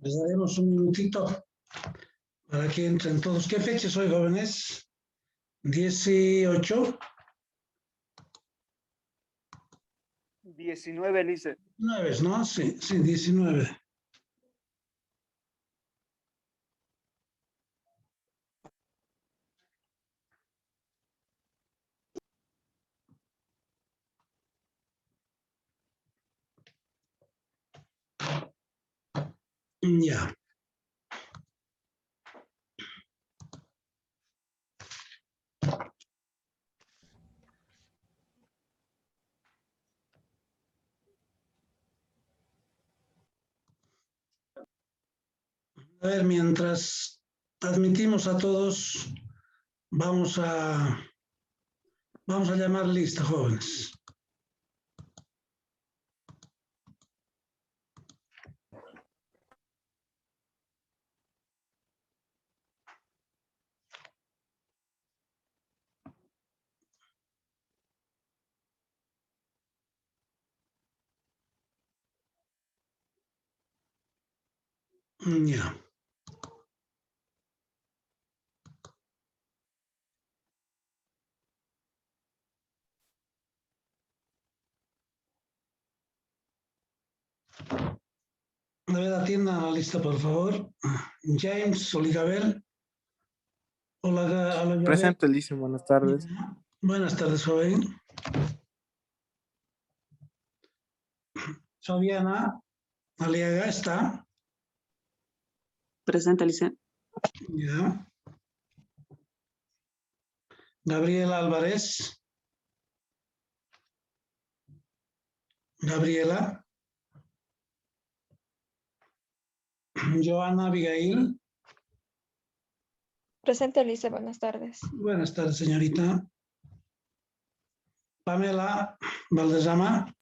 Les daremos un minutito para que entren todos. ¿Qué fecha es hoy, jóvenes? 18. 19, dice. 9, ¿no? Sí, 19. Ya. A ver, mientras admitimos a todos, vamos a llamar lista, jóvenes. Ya. A ver, atiendan a la lista, por favor. James Oligabel. Hola, hola, Presente, Lice, buenas tardes. Buenas tardes, joven. Fabiana Aliaga está. Presente, Lice. Ya. Gabriela Álvarez. Gabriela. Joana Abigail. Presente, Alicia, buenas tardes. Buenas tardes, señorita. Pamela Valdesama.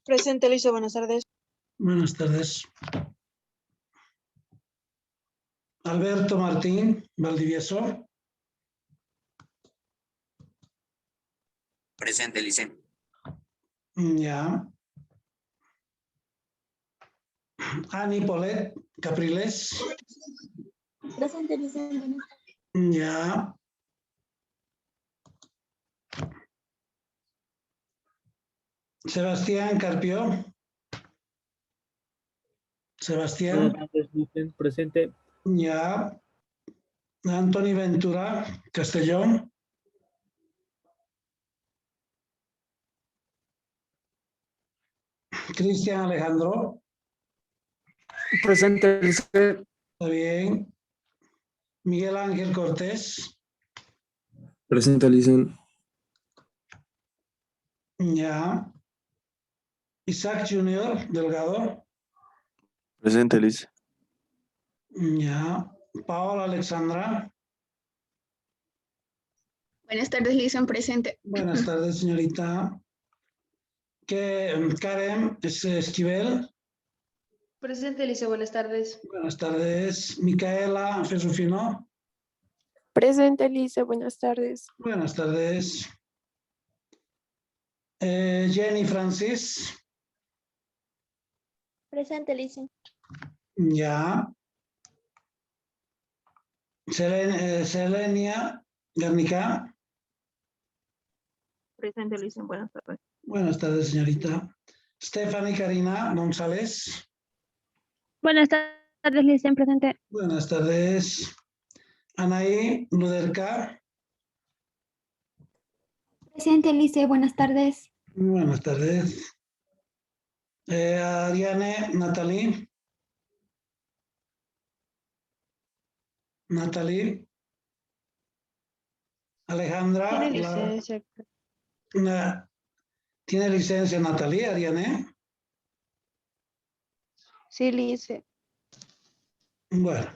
Presente, Alicia, buenas tardes. Buenas tardes. Alberto Martín Valdivieso. Presente, Lice. Ya. Ani Polet Capriles. Presente, Lice. Ya. Sebastián Carpio. Sebastián. Buenas tardes, Lice. Presente. Ya. Anthony Ventura Castellón. Cristian Alejandro. Presente, Lice. Está bien. Miguel Ángel Cortés. Presente, Lice. Ya. Isaac Junior Delgado. Presente, Lice. Ya. Paola Alexandra. Buenas tardes, Lice, presente. Buenas tardes, señorita. Karen Esquivel. Presente, Alicia, buenas tardes. Buenas tardes. Micaela Fesufino. Presente, Alicia, buenas tardes. Buenas tardes. Jenny Francis. Presente, Lice. Ya. Selenia Garnica. Presente, Lice, buenas tardes. Buenas tardes, señorita. Stephanie Karina González. Buenas tardes, Lice, presente. Buenas tardes. Anaí Luderca. Presente, Lice, buenas tardes. Buenas tardes. Ariane Natalie. Natalie. Alejandra. Tiene licencia. ¿Tiene licencia Natalie, Ariane? Sí, Lice. Bueno.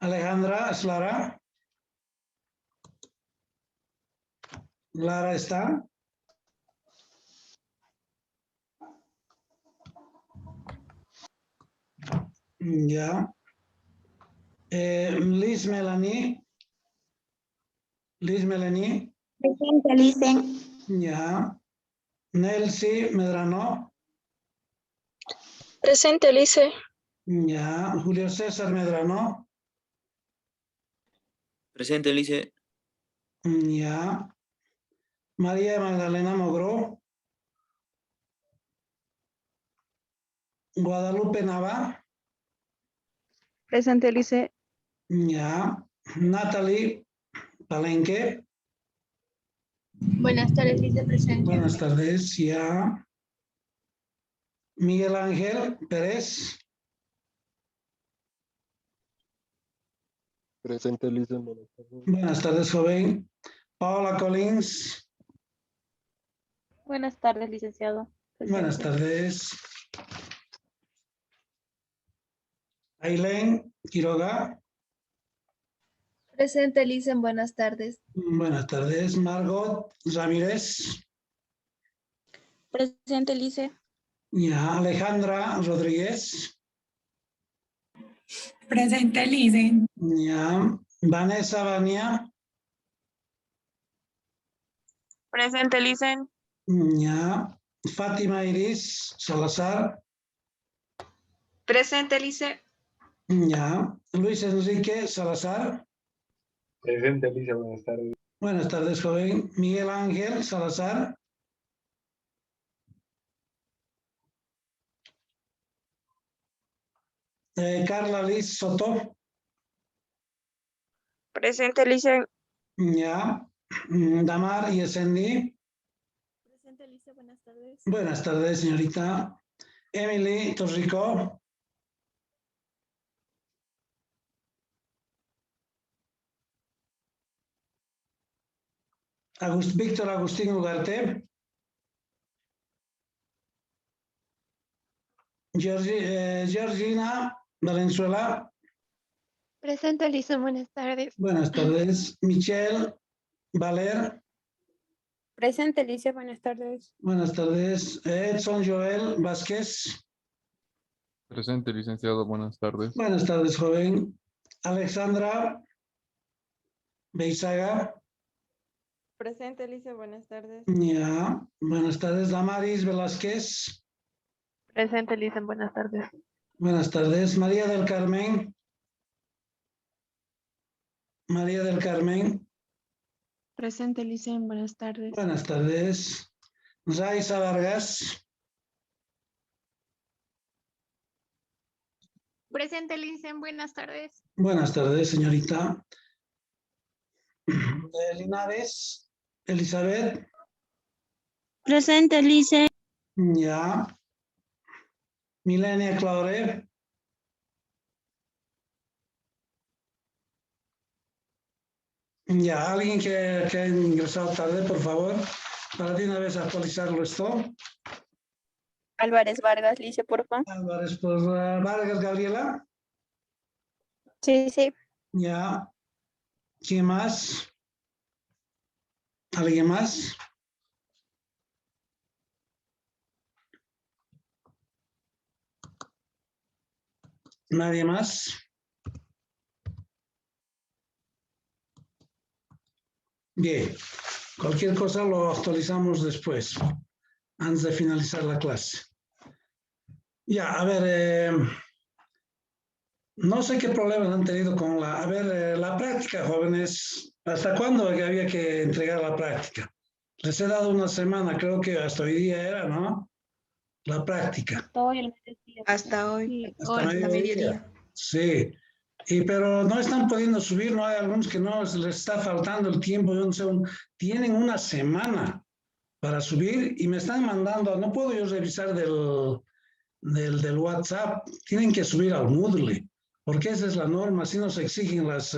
Alejandra, ¿es Lara? ¿Lara está? Ya. Liz Melanie. Liz Melanie. Presente, Lice. Ya. Nelcy Medrano. Presente, Lice. Ya. Julio César Medrano. Presente, Lice. Ya. María Magdalena Mogro. Guadalupe Nava. Presente, Lice. Ya. Natalie Palenque. Buenas tardes, Lice, presente. Buenas tardes. Ya. Miguel Ángel Pérez. Presente, Lice. Buenas tardes. Buenas tardes, joven. Paola Collins. Buenas tardes, licenciado. Buenas tardes. Ailén Quiroga. Presente, Lice. Buenas tardes. Buenas tardes. Margot Ramírez. Presente, Lice. Ya. Alejandra Rodríguez. Presente, Lice. Ya. Vanessa Bania. Presente, Lice. Ya. Fátima Iris Salazar. Presente, Lice. Ya. Luis Enrique Salazar. Presente, Lice. Buenas tardes. Buenas tardes, joven. Miguel Ángel Salazar. Carla Liz Soto. Presente, Lice. Ya. Damar Yesendi. Presente, Lice, buenas tardes. Buenas tardes, señorita. Emily Torrico. Víctor Agustín Ugarte. Georgina Valenzuela. Presente, Lice, buenas tardes. Buenas tardes. Michelle Valer. Presente, Lice. Buenas tardes. Buenas tardes. Edson Joel Vázquez. Presente, licenciado. Buenas tardes. Buenas tardes, joven. Alexandra Beizaga. Presente, Lice. Buenas tardes. Ya. Buenas tardes. Damaris Velázquez. Presente, Lice. Buenas tardes. Buenas tardes. María del Carmen. María del Carmen. Presente, Lice. Buenas tardes. Buenas tardes. Raiza Vargas. Presente, Lice, buenas tardes. Buenas tardes, señorita. Linares. Elizabeth. Presente, Lice. Ya. Milenia Claure. Ya, alguien que ha ingresado tarde, por favor, para de una vez actualizarlo esto. Álvarez Vargas, Lice, por favor. Álvarez, por Vargas Gabriela. Sí, sí. Ya. ¿Quién más? ¿Alguien más? ¿Nadie más? Bien. Cualquier cosa lo actualizamos después, antes de finalizar la clase. Ya, a ver, no sé qué problemas han tenido con la práctica, jóvenes. ¿Hasta cuándo había que entregar la práctica? Les he dado una semana, creo que hasta hoy día era, ¿no? La práctica. Todo el mediodía. Hasta hoy. Sí. Hasta Hasta mediodía. mediodía. Sí. Pero no están pudiendo subir, no hay algunos que no les está faltando el tiempo, yo no sé, tienen una semana para subir y me están mandando, no puedo yo revisar del WhatsApp, tienen que subir al Moodle, porque esa es la norma, así nos exigen las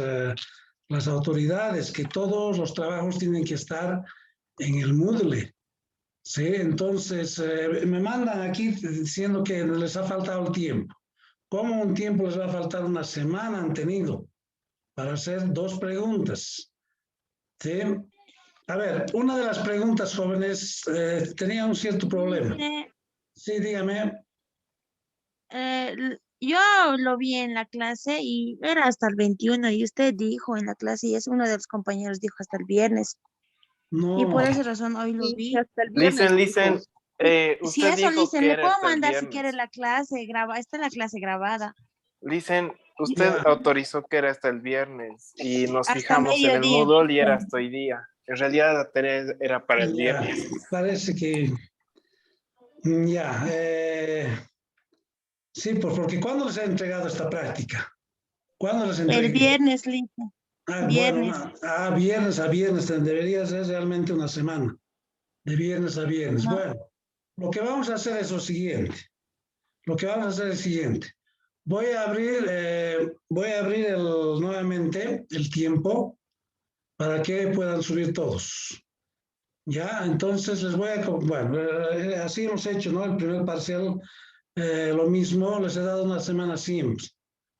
autoridades, que todos los trabajos tienen que estar en el Moodle. Sí, entonces me mandan aquí diciendo que les ha faltado el tiempo. ¿Cómo un tiempo les va a faltar? Una semana han tenido para hacer 2 preguntas. ¿Sí? A ver, una de las preguntas, jóvenes, tenía un cierto problema. Sí, dígame. Yo lo vi en la clase y era hasta el 21 y usted dijo en la clase y es uno de los compañeros dijo hasta el viernes. No. Y por esa razón hoy lo vi. Hasta el viernes. Listen. Si Usted eso, dijo Licen, que le era puedo hasta el mandar si quiere viernes. la clase grabada. Está la clase grabada. Licen, usted Ya. autorizó que era hasta el viernes y nos Hasta fijamos en el mediodía. Moodle y era hasta hoy día. En realidad la tarea era para el Ya, viernes. parece que ya. Sí, pues porque ¿cuándo les he entregado esta práctica? ¿Cuándo les El entregué? viernes, Licen. Bueno, Viernes. viernes a viernes, debería ser realmente una semana, de viernes a viernes. No. Bueno, lo que vamos a hacer es lo siguiente. Lo que vamos a hacer es lo siguiente. Voy a abrir nuevamente el tiempo para que puedan subir todos. Ya, entonces les voy a, bueno, así hemos hecho, ¿no? El primer parcial, lo mismo, les he dado una semana siempre.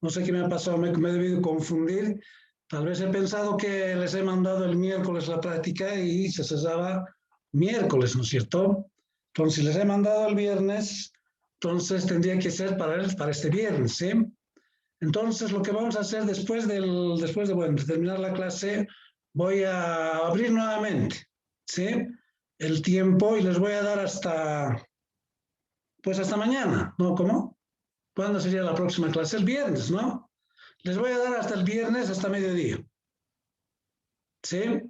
No sé qué me ha pasado, me he debido confundir. Tal vez he pensado que les he mandado el miércoles la práctica y se cesaba miércoles, ¿no es cierto? Entonces, si les he mandado el viernes, entonces tendría que ser para este viernes, ¿sí? Entonces, lo que vamos a hacer después de terminar la clase, voy a abrir nuevamente, ¿sí? El tiempo y les voy a dar pues hasta mañana, ¿no? ¿Cómo? ¿Cuándo sería la próxima clase? El viernes, ¿no? Les voy a dar hasta el viernes, hasta mediodía, ¿sí?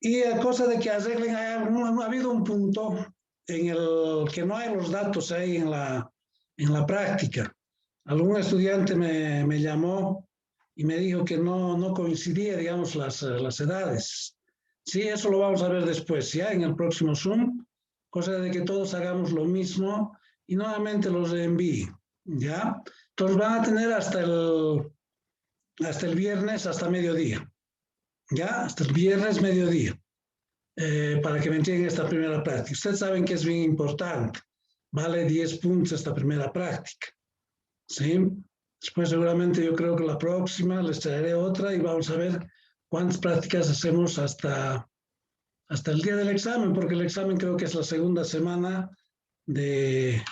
Y a cosa de que arreglen, ha habido un punto en el que no hay los datos ahí en la práctica. Algún estudiante me llamó y me dijo que no coincidía, digamos, las edades. Sí, eso lo vamos a ver después, ya en el próximo Zoom, cosa de que todos hagamos lo mismo y nuevamente los envíe, ¿ya? Entonces van a tener hasta el viernes, hasta mediodía, ¿ya? Hasta el viernes mediodía, para que me entreguen esta primera práctica. Ustedes saben que es bien importante, vale 10 puntos esta primera práctica. ¿Sí? Después seguramente yo creo que la próxima les traeré otra y vamos a ver cuántas prácticas hacemos hasta el día del examen, porque el examen creo que es la segunda semana el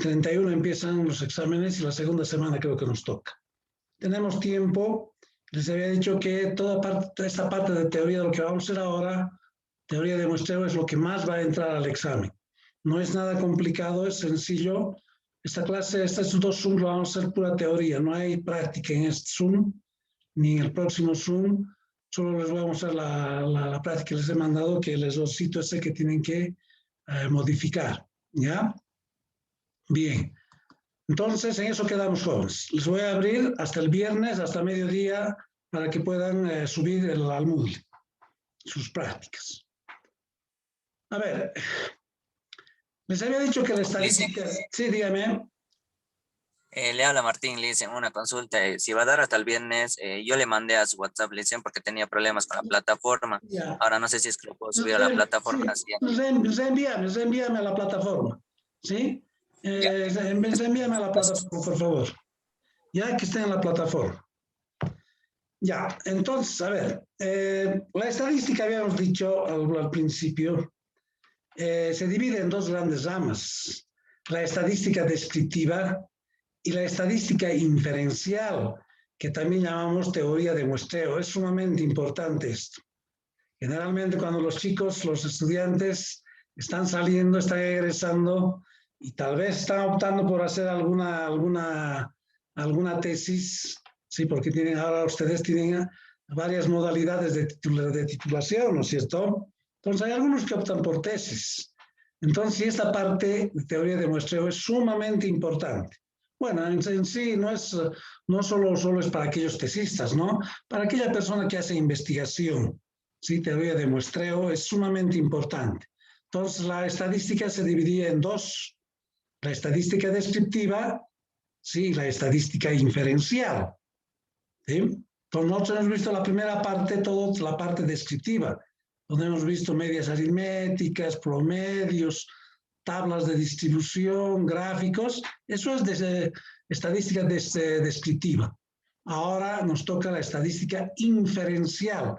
31 empiezan los exámenes y la segunda semana creo que nos toca. Tenemos tiempo, les había dicho que esta parte de teoría de lo que vamos a hacer ahora, teoría de muestreo, es lo que más va a entrar al examen. No es nada complicado, es sencillo. Esta clase, estos dos Zooms lo vamos a hacer pura teoría, no hay práctica en este Zoom, ni en el próximo Zoom, solo les voy a mostrar la práctica que les he mandado, que les los cito ese que tienen que modificar, ¿ya? Bien, entonces en eso quedamos, jóvenes. Les voy a abrir hasta el viernes, hasta mediodía, para que puedan subir al Moodle, sus prácticas. A ver, les había dicho que la estadística... Sí, dígame. Le habla Martín, le dicen una consulta. Si va a dar hasta el viernes, yo le mandé a su WhatsApp, le dicen, porque tenía problemas con la plataforma. Ya. Ahora no sé si es que lo puedo subir a la plataforma. Sí, reenvíame a la plataforma. ¿Sí? Reenvíame a la plataforma, por favor. Ya que esté en la plataforma. Ya, entonces, a ver, la estadística, habíamos dicho al principio, se divide en dos grandes ramas. La estadística descriptiva y la estadística inferencial, que también llamamos teoría de muestreo. Es sumamente importante esto. Generalmente cuando los chicos, los estudiantes están saliendo, están egresando y tal vez están optando por hacer alguna tesis, sí, porque ahora ustedes tienen varias modalidades de titulación, ¿no es cierto? Entonces hay algunos que optan por tesis. Entonces esta parte de teoría de muestreo es sumamente importante. Bueno, en sí no solo es para aquellos tesistas, ¿no? Para aquella persona que hace investigación. Sí, teoría de muestreo es sumamente importante. Entonces, la estadística se dividía en dos. La estadística descriptiva, sí, la estadística inferencial. ¿Sí? Entonces, nosotros hemos visto la primera parte, toda la parte descriptiva, donde hemos visto medias aritméticas, promedios, tablas de distribución, gráficos. Eso es estadística descriptiva. Ahora nos toca la estadística inferencial,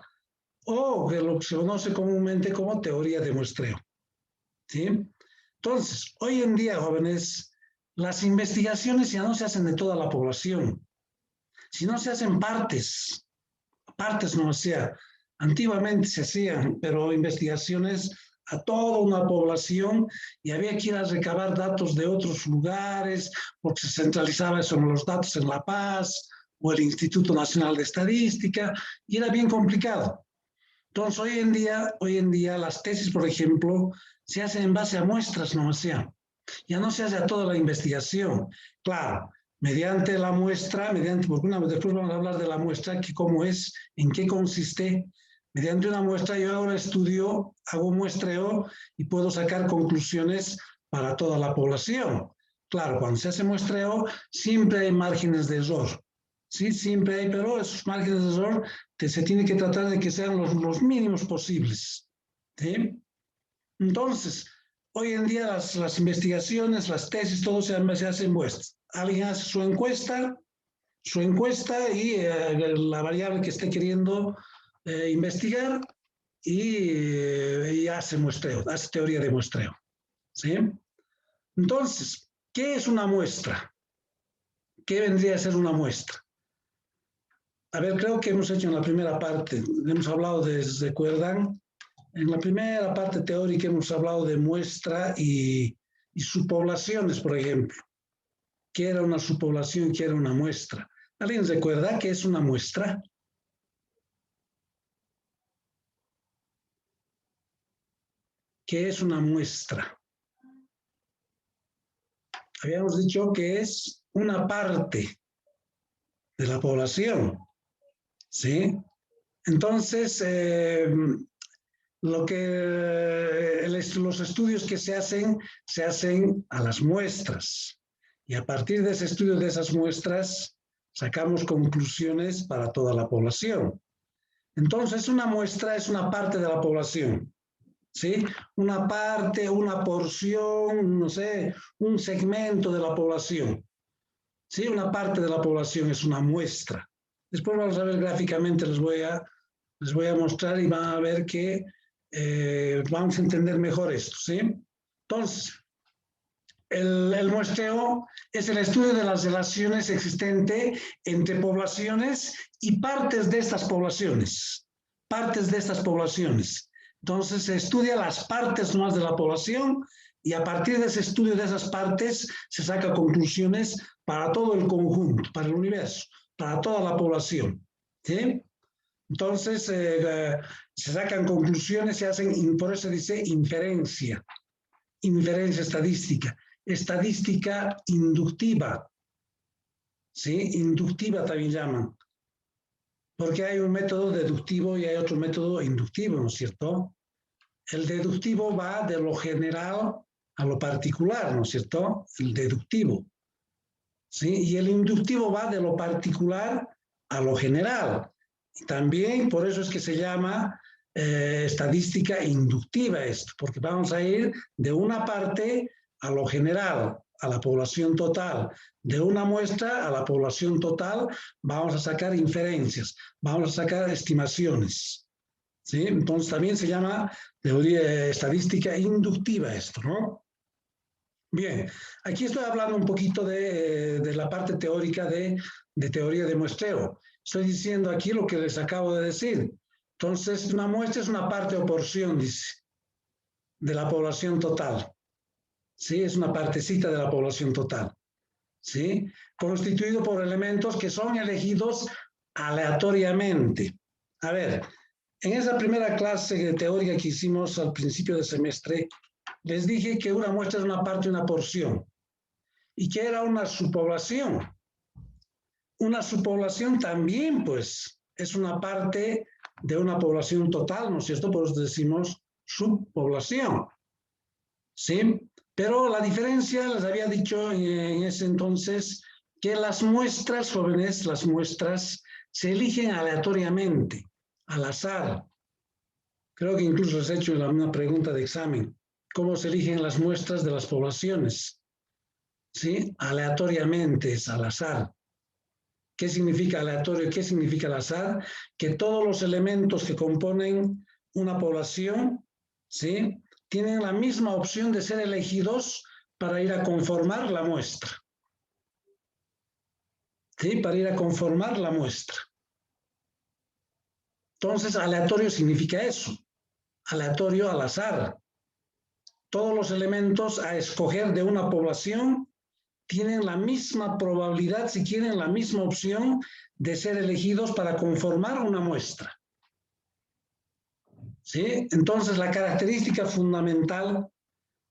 o que lo que se conoce comúnmente como teoría de muestreo. ¿Sí? Entonces, hoy en día, jóvenes, las investigaciones ya no se hacen de toda la población, sino se hacen partes no, o sea, antiguamente se hacían, pero investigaciones a toda una población y había que ir a recabar datos de otros lugares porque se centralizaba eso en los datos en La Paz o el Instituto Nacional de Estadística y era bien complicado. Entonces, hoy en día las tesis, por ejemplo, se hacen en base a muestras, no sea. Ya no se hace a toda la investigación. Claro, mediante la muestra, porque después vamos a hablar de la muestra, que cómo es, en qué consiste. Mediante una muestra yo ahora estudio, hago muestreo y puedo sacar conclusiones para toda la población. Claro, cuando se hace muestreo siempre hay márgenes de error. Sí, siempre hay, pero esos márgenes de error se tiene que tratar de que sean los mínimos posibles. ¿Sí? Entonces, hoy en día las investigaciones, las tesis, todo se hace en muestras. Alguien hace su encuesta y la variable que esté queriendo investigar y hace muestreo, hace teoría de muestreo. ¿Sí? Entonces, ¿qué es una muestra? ¿Qué vendría a ser una muestra? A ver, creo que hemos hecho en la primera parte, hemos hablado ¿recuerdan? En la primera parte teórica hemos hablado de muestra y subpoblaciones, por ejemplo. ¿Qué era una subpoblación y qué era una muestra? ¿Alguien recuerda qué es una muestra? ¿Qué es una muestra? Habíamos dicho que es una parte de la población, ¿sí? Entonces, los estudios que se hacen a las muestras. Y a partir de ese estudio de esas muestras, sacamos conclusiones para toda la población. Entonces, una muestra es una parte de la población. ¿Sí? Una parte, una porción, no sé, un segmento de la población. ¿Sí? Una parte de la población es una muestra. Después vamos a ver gráficamente, les voy a mostrar y van a ver que vamos a entender mejor esto, ¿sí? Entonces, el muestreo es el estudio de las relaciones existentes entre poblaciones y partes de estas poblaciones. Partes de estas poblaciones. Entonces, se estudia las partes más de la población y a partir de ese estudio de esas partes se saca conclusiones para todo el conjunto, para el universo, para toda la población. ¿Sí? Entonces, se sacan conclusiones, se hacen, por eso se dice inferencia estadística, estadística inductiva. ¿Sí? Inductiva también llaman. Porque hay un método deductivo y hay otro método inductivo, ¿no es cierto? El deductivo va de lo general a lo particular, ¿no es cierto? El deductivo. ¿Sí? Y el inductivo va de lo particular a lo general. Y también por eso es que se llama estadística inductiva esto, porque vamos a ir de una parte a lo general, a la población total, de una muestra a la población total, vamos a sacar inferencias, vamos a sacar estimaciones. ¿Sí? Entonces también se llama teoría estadística inductiva esto, ¿no? Bien, aquí estoy hablando un poquito de la parte teórica de teoría de muestreo. Estoy diciendo aquí lo que les acabo de decir. Entonces, una muestra es una parte o porción, dice, de la población total. ¿Sí? Es una partecita de la población total. ¿Sí? Constituido por elementos que son elegidos aleatoriamente. A ver, en esa primera clase teórica que hicimos al principio del semestre, les dije que una muestra es una parte, una porción, y que era una subpoblación. Una subpoblación también, pues, es una parte de una población total, ¿no es cierto? Por eso decimos subpoblación. ¿Sí? Pero la diferencia, les había dicho en ese entonces, que las muestras, jóvenes, las muestras se eligen aleatoriamente, al azar. Creo que incluso les he hecho una pregunta de examen. ¿Cómo se eligen las muestras de las poblaciones? ¿Sí? Aleatoriamente, es al azar. ¿Qué significa aleatorio? ¿Qué significa al azar? Que todos los elementos que componen una población, ¿sí? Tienen la misma opción de ser elegidos para ir a conformar la muestra. ¿Sí? Para ir a conformar la muestra. Entonces, aleatorio significa eso. Aleatorio al azar. todos los elementos a escoger de una población tienen la misma probabilidad, si quieren la misma opción, de ser elegidos para conformar una muestra. ¿Sí? Entonces, la característica fundamental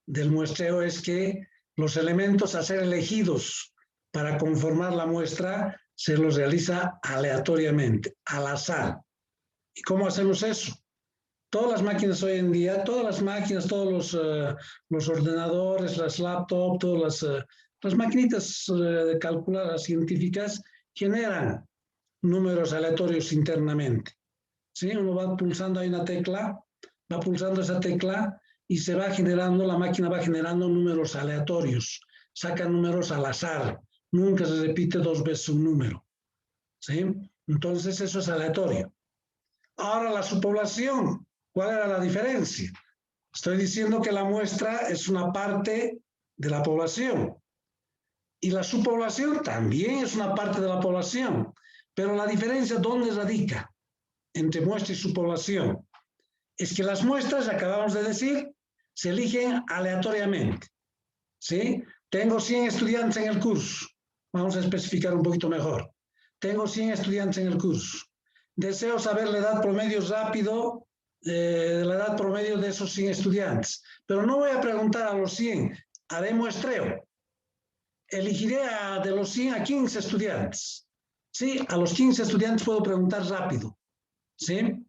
del muestreo es que los elementos a ser elegidos para conformar la muestra se los realiza aleatoriamente, al azar. ¿Y cómo hacemos eso? Todas las máquinas hoy en día, todas las máquinas, todos los ordenadores, las laptops, todas las maquinitas de calculadoras científicas generan números aleatorios internamente. ¿Sí? Uno va pulsando ahí una tecla, va pulsando esa tecla y se va generando, la máquina va generando números aleatorios, saca números al azar, nunca se repite 2 veces un número. ¿Sí? Entonces eso es aleatorio. Ahora la subpoblación, ¿cuál era la diferencia? Estoy diciendo que la muestra es una parte de la población y la subpoblación también es una parte de la población, pero la diferencia ¿dónde radica entre muestra y subpoblación? Es que las muestras, acabamos de decir, se eligen aleatoriamente. ¿Sí? Tengo 100 estudiantes en el curso. Vamos a especificar un poquito mejor. Tengo 100 estudiantes en el curso. Deseo saber la edad promedio rápido, la edad promedio de esos 100 estudiantes. Pero no voy a preguntar a los 100, haré muestreo. Elegiré de los 100 a 15 estudiantes. ¿Sí? A los 15 estudiantes puedo preguntar rápido. ¿Sí?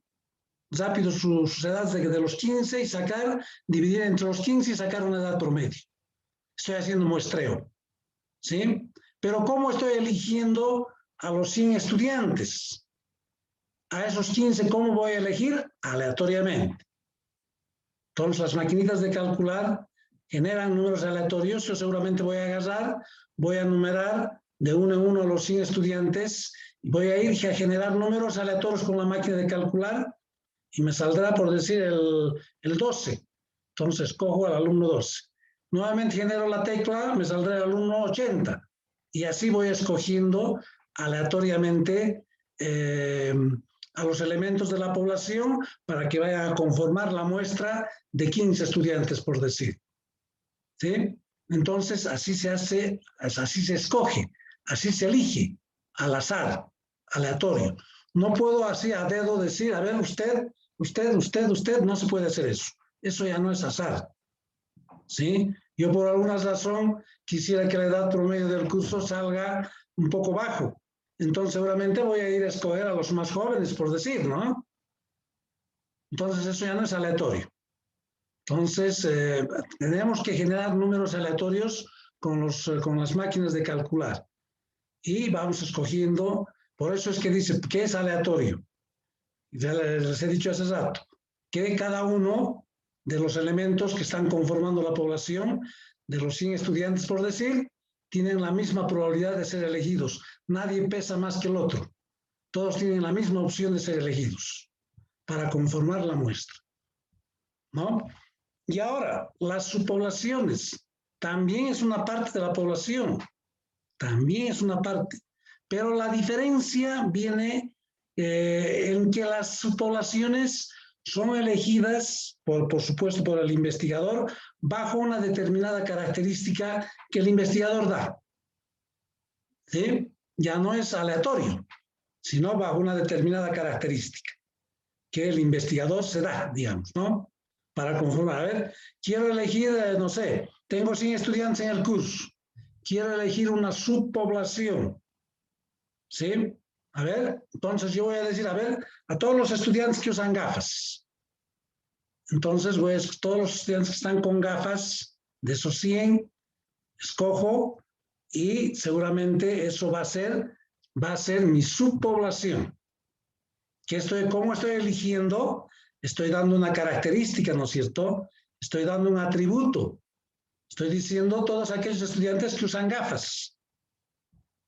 Rápido sus edades de los 15 y sacar, dividir entre los 15 y sacar una edad promedio. Estoy haciendo muestreo. ¿Sí? Pero ¿cómo estoy eligiendo a los 100 estudiantes? A esos 15, ¿cómo voy a elegir? Aleatoriamente. Entonces, las maquinitas de calcular generan números aleatorios. Yo seguramente voy a agarrar, voy a numerar de uno en uno a los 100 estudiantes y voy a ir a generar números aleatorios con la máquina de calcular y me saldrá, por decir, el 12. Entonces, cojo al alumno 12. Nuevamente genero la tecla, me saldrá el alumno 80. Y así voy escogiendo aleatoriamente a los elementos de la población para que vayan a conformar la muestra de 15 estudiantes, por decir. ¿Sí? Entonces, así se hace, así se escoge, así se elige, al azar, aleatorio. No puedo así a dedo decir, a ver, usted, no se puede hacer eso. Eso ya no es azar. ¿Sí? Yo por alguna razón quisiera que la edad promedio del curso salga un poco bajo. Entonces seguramente voy a ir a escoger a los más jóvenes, por decir, ¿no? Entonces eso ya no es aleatorio. Entonces tenemos que generar números aleatorios con las máquinas de calcular. Y vamos escogiendo, por eso es que dice, ¿qué es aleatorio? Ya les he dicho hace rato, que cada uno de los elementos que están conformando la población, de los 100 estudiantes, por decir, tienen la misma probabilidad de ser elegidos. Nadie pesa más que el otro. Todos tienen la misma opción de ser elegidos para conformar la muestra. ¿No? Y ahora, las subpoblaciones también es una parte de la población. También es una parte. Pero la diferencia viene en que las subpoblaciones son elegidas, por supuesto, por el investigador, bajo una determinada característica que el investigador da. ¿Sí? Ya no es aleatorio, sino bajo una determinada característica que el investigador se da, digamos, ¿no? Para conformar. A ver, quiero elegir, no sé, tengo 100 estudiantes en el curso, quiero elegir una subpoblación. ¿Sí? A ver, entonces yo voy a decir, a ver, a todos los estudiantes que usan gafas. Entonces, todos los estudiantes que están con gafas, de esos 100, escojo y seguramente eso va a ser mi subpoblación. ¿Cómo estoy eligiendo? Estoy dando una característica, ¿no es cierto? Estoy dando un atributo. Estoy diciendo todos aquellos estudiantes que usan gafas.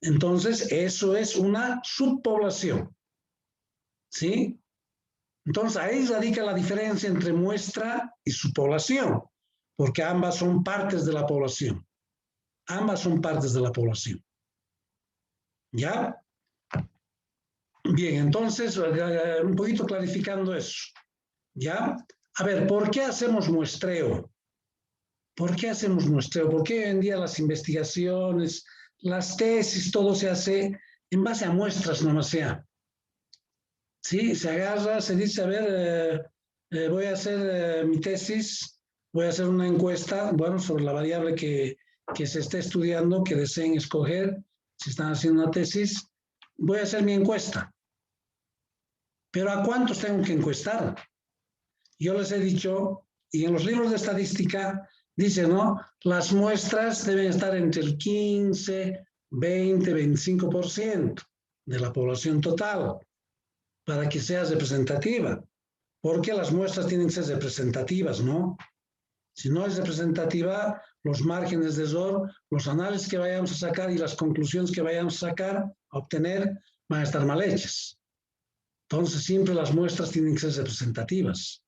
Entonces, eso es una subpoblación. ¿Sí? Entonces, ahí radica la diferencia entre muestra y subpoblación, porque ambas son partes de la población. Ambas son partes de la población. ¿Ya? Bien, entonces, un poquito clarificando eso. ¿Ya? A ver, ¿por qué hacemos muestreo? ¿Por qué hacemos muestreo? ¿Por qué hoy en día las investigaciones, las tesis, todo se hace en base a muestras nomás sea? Sí, se agarra, se dice, a ver, voy a hacer mi tesis, voy a hacer una encuesta, bueno, sobre la variable que se esté estudiando, que deseen escoger, si están haciendo una tesis, voy a hacer mi encuesta. Pero ¿a cuántos tengo que encuestar? Yo les he dicho, y en los libros de estadística, dice, ¿no? Las muestras deben estar entre el 15, 20, 25% de la población total para que sea representativa. Porque las muestras tienen que ser representativas, ¿no? Si no es representativa, los márgenes de error, los análisis que vayamos a sacar y las conclusiones que vayamos a sacar, a obtener, van a estar mal hechas. Entonces, siempre las muestras tienen que ser representativas.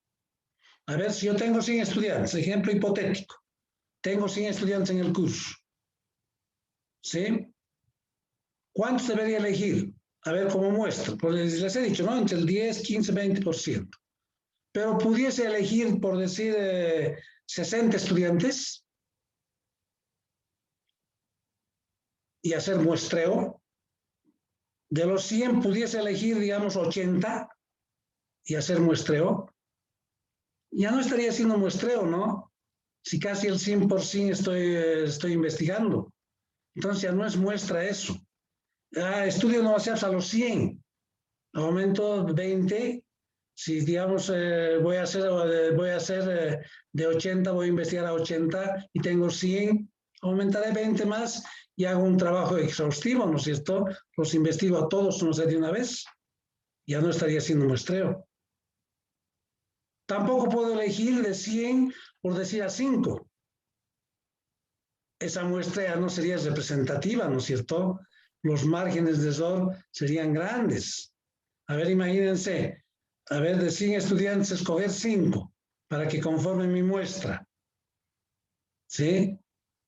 A ver, si yo tengo 100 estudiantes, ejemplo hipotético, tengo 100 estudiantes en el curso, ¿sí? ¿Cuántos debería elegir? A ver, como muestra. Pues les he dicho, ¿no? Entre el 10, 15, 20%. Pero pudiese elegir, por decir, 60 estudiantes y hacer muestreo. De los 100 pudiese elegir, digamos, 80 y hacer muestreo. Ya no estaría haciendo muestreo, ¿no? Si casi el 100% estoy investigando. Entonces ya no es muestra eso. Estudio no hacer a los 100. Aumento 20. Si, digamos, voy a hacer de 80, voy a investigar a 80 y tengo 100, aumentaré 20 más y hago un trabajo exhaustivo, ¿no es cierto? Los investigo a todos, no sé, de una vez. Ya no estaría haciendo muestreo. Tampoco puedo elegir de 100 por decir a 5. Esa muestra ya no sería representativa, ¿no es cierto? Los márgenes de error serían grandes. A ver, imagínense, a ver, de 100 estudiantes, escoger 5 para que conformen mi muestra. ¿Sí?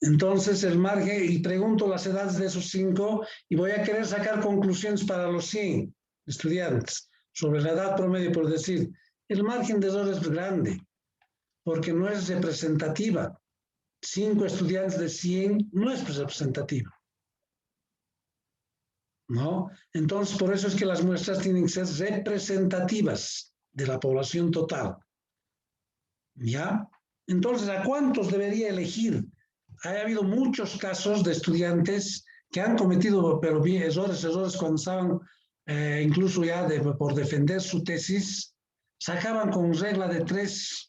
Entonces, el margen, y pregunto las edades de esos 5 y voy a querer sacar conclusiones para los 100 estudiantes sobre la edad promedio, por decir, el margen de error es grande, porque no es representativa. 5 estudiantes de 100 no es representativa. ¿No? Entonces, por eso es que las muestras tienen que ser representativas de la población total. ¿Ya? Entonces, ¿a cuántos debería elegir? Ha habido muchos casos de estudiantes que han cometido errores cuando estaban incluso ya por defender su tesis, sacaban con regla de 3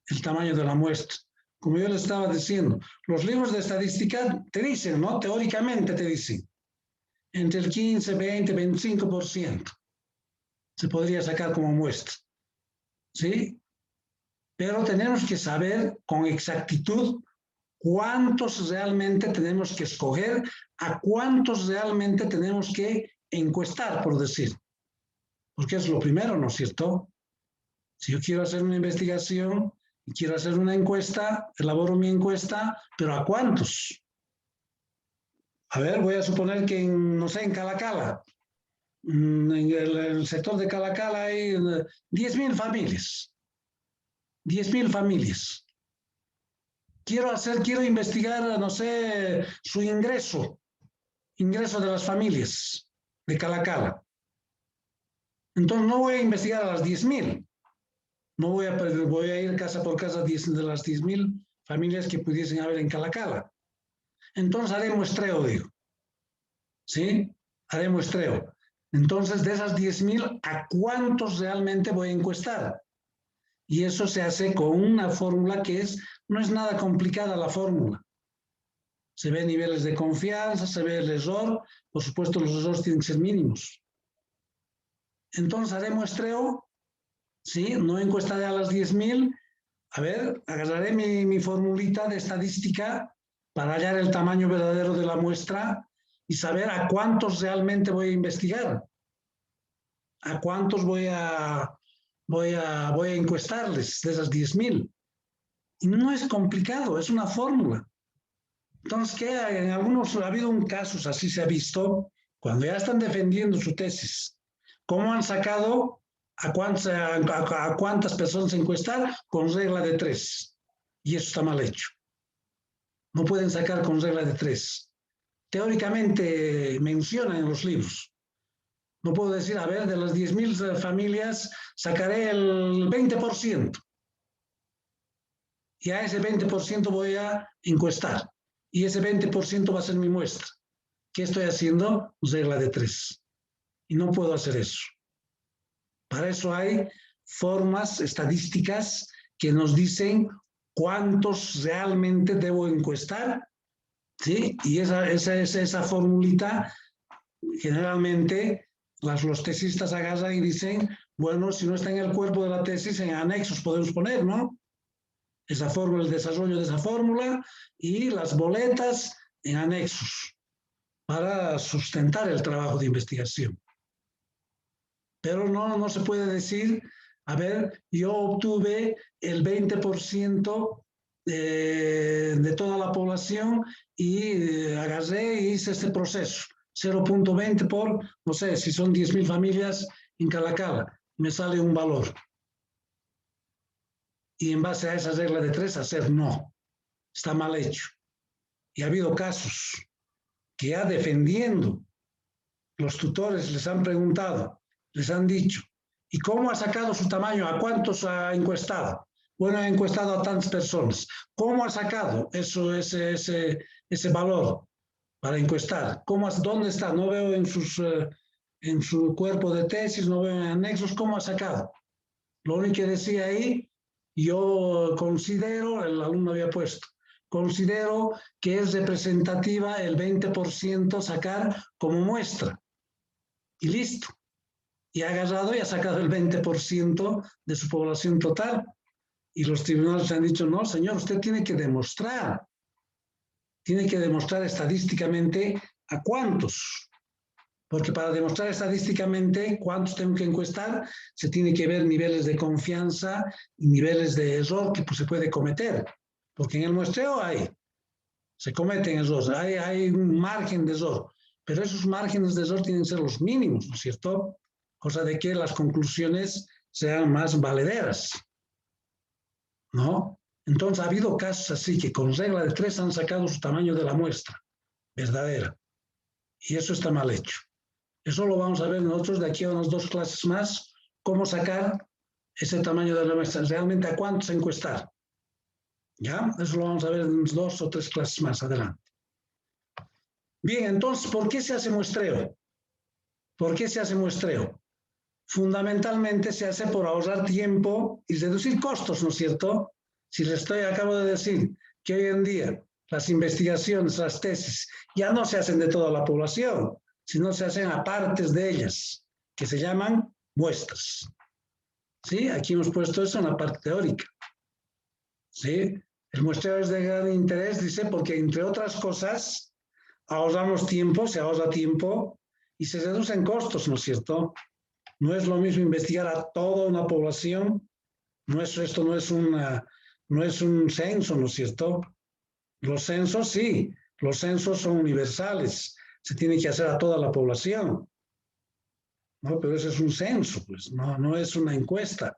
el tamaño de la muestra. Como yo les estaba diciendo, los libros de estadística te dicen, ¿no? Teóricamente te dicen, entre el 15, 20, 25% se podría sacar como muestra. ¿Sí? Pero tenemos que saber con exactitud cuántos realmente tenemos que escoger, a cuántos realmente tenemos que encuestar, por decir. Porque es lo primero, ¿no es cierto? Si yo quiero hacer una investigación y quiero hacer una encuesta, elaboro mi encuesta, pero ¿a cuántos? A ver, voy a suponer que, no sé, en Calacala, en el sector de Calacala hay 10.000 familias. 10.000 familias. Quiero investigar, no sé, su ingreso de las familias de Calacala. Entonces no voy a investigar a las 10.000. No voy a ir casa por casa de las 10.000 familias que pudiesen haber en Calacala. Entonces haré muestreo, digo. ¿Sí? Haré muestreo. Entonces, de esas 10.000, ¿a cuántos realmente voy a encuestar? Y eso se hace con una fórmula que no es nada complicada la fórmula. Se ve niveles de confianza, se ve el error. Por supuesto, los errores tienen que ser mínimos. Entonces, haré muestreo. ¿Sí? No encuestaré a las 10.000. A ver, agarraré mi formulita de estadística para hallar el tamaño verdadero de la muestra y saber a cuántos realmente voy a investigar. A cuántos voy a encuestarles de esas 10.000. Y no es complicado, es una fórmula. Entonces, ¿qué? En algunos ha habido casos, así se ha visto, cuando ya están defendiendo su tesis, cómo han sacado a cuántas personas encuestar con regla de 3. Y eso está mal hecho. No pueden sacar con regla de 3. Teóricamente menciona en los libros. No puedo decir, a ver, de las 10.000 familias sacaré el 20%. Y a ese 20% voy a encuestar. Y ese 20% va a ser mi muestra. ¿Qué estoy haciendo? Regla de 3. Y no puedo hacer eso. Para eso hay formas estadísticas que nos dicen cuántos realmente debo encuestar, ¿sí? Y esa formulita, generalmente los tesistas agarran y dicen, bueno, si no está en el cuerpo de la tesis, en anexos podemos poner, ¿no? Esa fórmula, el desarrollo de esa fórmula y las boletas en anexos para sustentar el trabajo de investigación. Pero no se puede decir, a ver, yo obtuve el 20% de toda la población y agarré y hice este proceso. 0.20 por, no sé, si son 10.000 familias en Calacala, me sale un valor. Y en base a esa regla de 3 hacer no. Está mal hecho. Y ha habido casos que ya defendiendo, los tutores les han preguntado, les han dicho, ¿y cómo ha sacado su tamaño? ¿A cuántos ha encuestado? Bueno, ha encuestado a tantas personas. ¿Cómo ha sacado ese valor para encuestar? ¿Dónde está? No veo en su cuerpo de tesis, no veo en anexos. ¿Cómo ha sacado? Lo único que decía ahí, yo considero, el alumno había puesto, considero que es representativa el 20% sacar como muestra. Y listo. Y ha agarrado y ha sacado el 20% de su población total. Y los tribunales han dicho, no, señor, usted tiene que demostrar estadísticamente a cuántos. Porque para demostrar estadísticamente cuántos tengo que encuestar, se tiene que ver niveles de confianza y niveles de error que pues, se puede cometer. Porque en el muestreo se cometen errores, hay un margen de error. Pero esos márgenes de error tienen que ser los mínimos, ¿no es cierto? Cosa de que las conclusiones sean más valederas, ¿no? Entonces ha habido casos así que con regla de 3 han sacado su tamaño de la muestra verdadera. Y eso está mal hecho. Eso lo vamos a ver nosotros de aquí a unas 2 clases más, cómo sacar ese tamaño de la muestra, realmente a cuántos encuestar. ¿Ya? Eso lo vamos a ver en 2 o 3 clases más adelante. Bien, entonces, ¿por qué se hace muestreo? ¿Por qué se hace muestreo? Fundamentalmente se hace por ahorrar tiempo y reducir costos, ¿no es cierto? Si acabo de decir que hoy en día las investigaciones, las tesis, ya no se hacen de toda la población, sino se hacen a partes de ellas, que se llaman muestras. ¿Sí? Aquí hemos puesto eso en la parte teórica. ¿Sí? El muestreo es de gran interés, dice, porque entre otras cosas ahorramos tiempo, se ahorra tiempo y se reducen costos, ¿no es cierto? No es lo mismo investigar a toda una población, esto no es un censo, ¿no es cierto? Los censos sí, los censos son universales, se tiene que hacer a toda la población, ¿no? Pero eso es un censo, pues, no es una encuesta,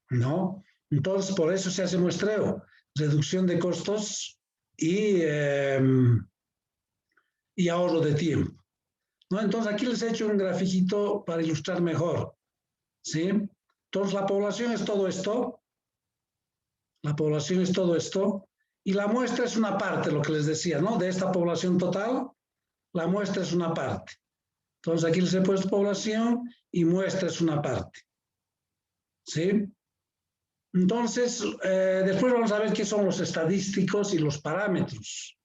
¿no? Entonces, por eso se hace muestreo, reducción de costos y ahorro de tiempo, ¿no? Entonces, aquí les he hecho un grafiquito para ilustrar mejor, ¿sí? Entonces, la población es todo esto, y la muestra es una parte, lo que les decía, ¿no? De esta población total, la muestra es una parte. Entonces, aquí les he puesto población y muestra es una parte, ¿sí? Entonces, después vamos a ver qué son los estadísticos y los parámetros.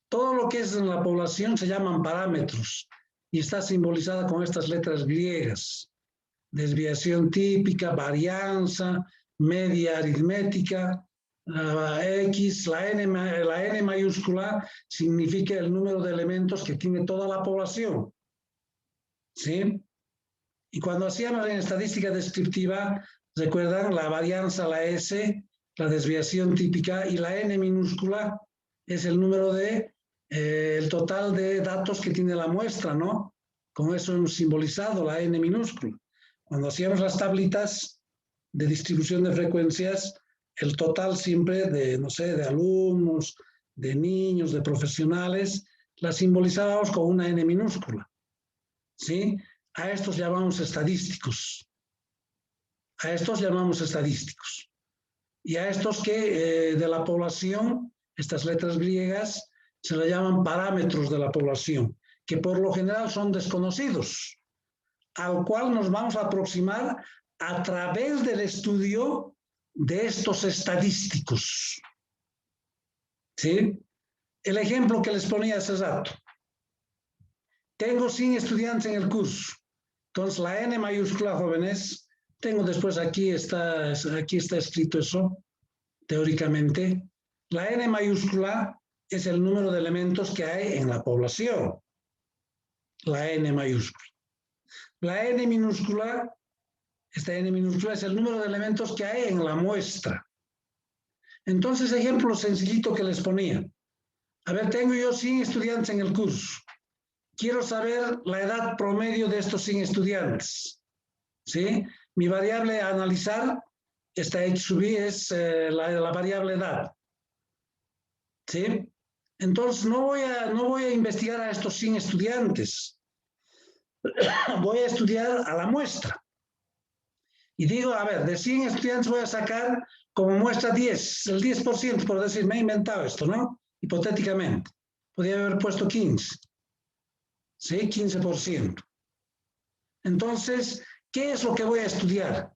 Todo lo que es en la población se llaman parámetros y está simbolizada con estas letras griegas. Desviación típica, varianza, media aritmética, X, la N mayúscula significa el número de elementos que tiene toda la población. ¿Sí? Y cuando hacíamos en estadística descriptiva, recuerdan la varianza, la S, la desviación típica, y la N minúscula es el número el total de datos que tiene la muestra, ¿no? Con eso hemos simbolizado la N minúscula. Cuando hacíamos las tablitas de distribución de frecuencias, el total siempre de, no sé, de alumnos, de niños, de profesionales, la simbolizábamos con una N minúscula, ¿sí? A estos llamamos estadísticos. A estos llamamos estadísticos. Y a estos que de la población, estas letras griegas, se le llaman parámetros de la población, que por lo general son desconocidos, al cual nos vamos a aproximar a través del estudio de estos estadísticos. ¿Sí? El ejemplo que les ponía hace rato. Tengo 100 estudiantes en el curso. Entonces, la N mayúscula, jóvenes, tengo después aquí está escrito eso, teóricamente. La N mayúscula es el número de elementos que hay en la población. La N mayúscula. La N minúscula, esta N minúscula es el número de elementos que hay en la muestra. Entonces, ejemplo sencillito que les ponía. A ver, tengo yo 100 estudiantes en el curso. Quiero saber la edad promedio de estos 100 estudiantes. ¿Sí? Mi variable a analizar, esta X sub I es la variable edad. ¿Sí? Entonces, no voy a investigar a estos 100 estudiantes. Voy a estudiar a la muestra. Y digo, a ver, de 100 estudiantes voy a sacar como muestra 10, el 10%, por decir, me he inventado esto, ¿no? Hipotéticamente. Podría haber puesto 15. ¿Sí? 15%. Entonces, ¿qué es lo que voy a estudiar?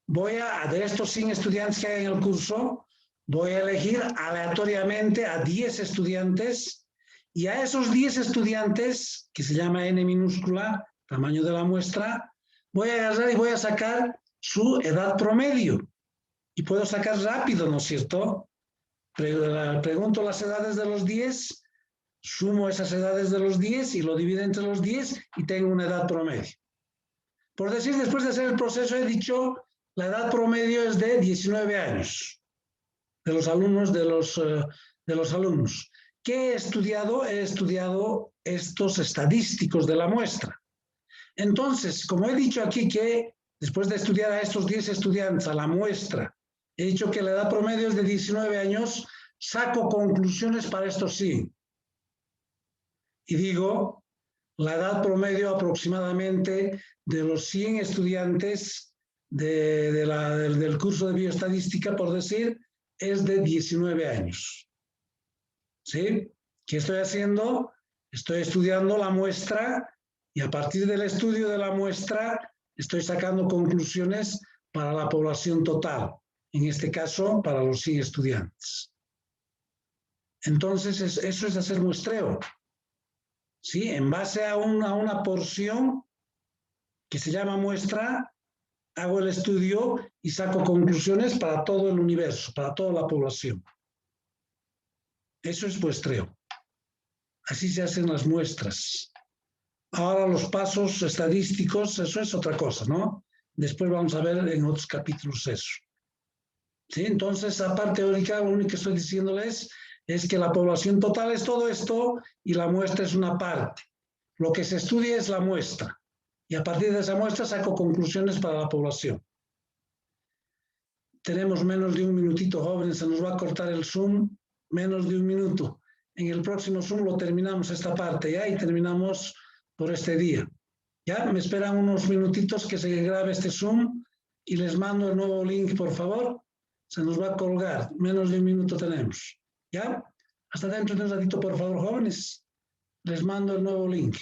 De estos 100 estudiantes que hay en el curso, voy a elegir aleatoriamente a 10 estudiantes y a esos 10 estudiantes, que se llama N minúscula, tamaño de la muestra, voy a agarrar y voy a sacar su edad promedio. Y puedo sacar rápido, ¿no es cierto? Pregunto las edades de los 10, sumo esas edades de los 10 y lo divido entre los 10 y tengo una edad promedio. Por decir, después de hacer el proceso he dicho, la edad promedio es de 19 años de los alumnos, ¿Qué he estudiado? He estudiado estos estadísticos de la muestra. Entonces, como he dicho aquí que después de estudiar a estos 10 estudiantes a la muestra, he dicho que la edad promedio es de 19 años, saco conclusiones para estos 100. Y digo, la edad promedio aproximadamente de los 100 estudiantes del curso de bioestadística, por decir, es de 19 años. ¿Sí? ¿Qué estoy haciendo? Estoy estudiando la muestra y a partir del estudio de la muestra estoy sacando conclusiones para la población total, en este caso para los 100 estudiantes. Entonces, eso es hacer muestreo. ¿Sí? En base a una porción que se llama muestra, hago el estudio y saco conclusiones para todo el universo, para toda la población. Eso es muestreo. Así se hacen las muestras. Ahora los pasos estadísticos, eso es otra cosa, ¿no? Después vamos a ver en otros capítulos eso. ¿Sí? Entonces, la parte teórica, lo único que estoy diciéndoles es que la población total es todo esto y la muestra es una parte. Lo que se estudia es la muestra. Y a partir de esa muestra saco conclusiones para la población. Tenemos menos de un minutito, jóvenes, se nos va a cortar el Zoom, menos de un minuto. En el próximo Zoom lo terminamos esta parte, ¿ya? Y terminamos por este día. ¿Ya? Me esperan unos minutitos que se grabe este Zoom y les mando el nuevo link, por favor. Se nos va a colgar, menos de un minuto tenemos. ¿Ya? Hasta dentro de un ratito, por favor, jóvenes. Les mando el nuevo link.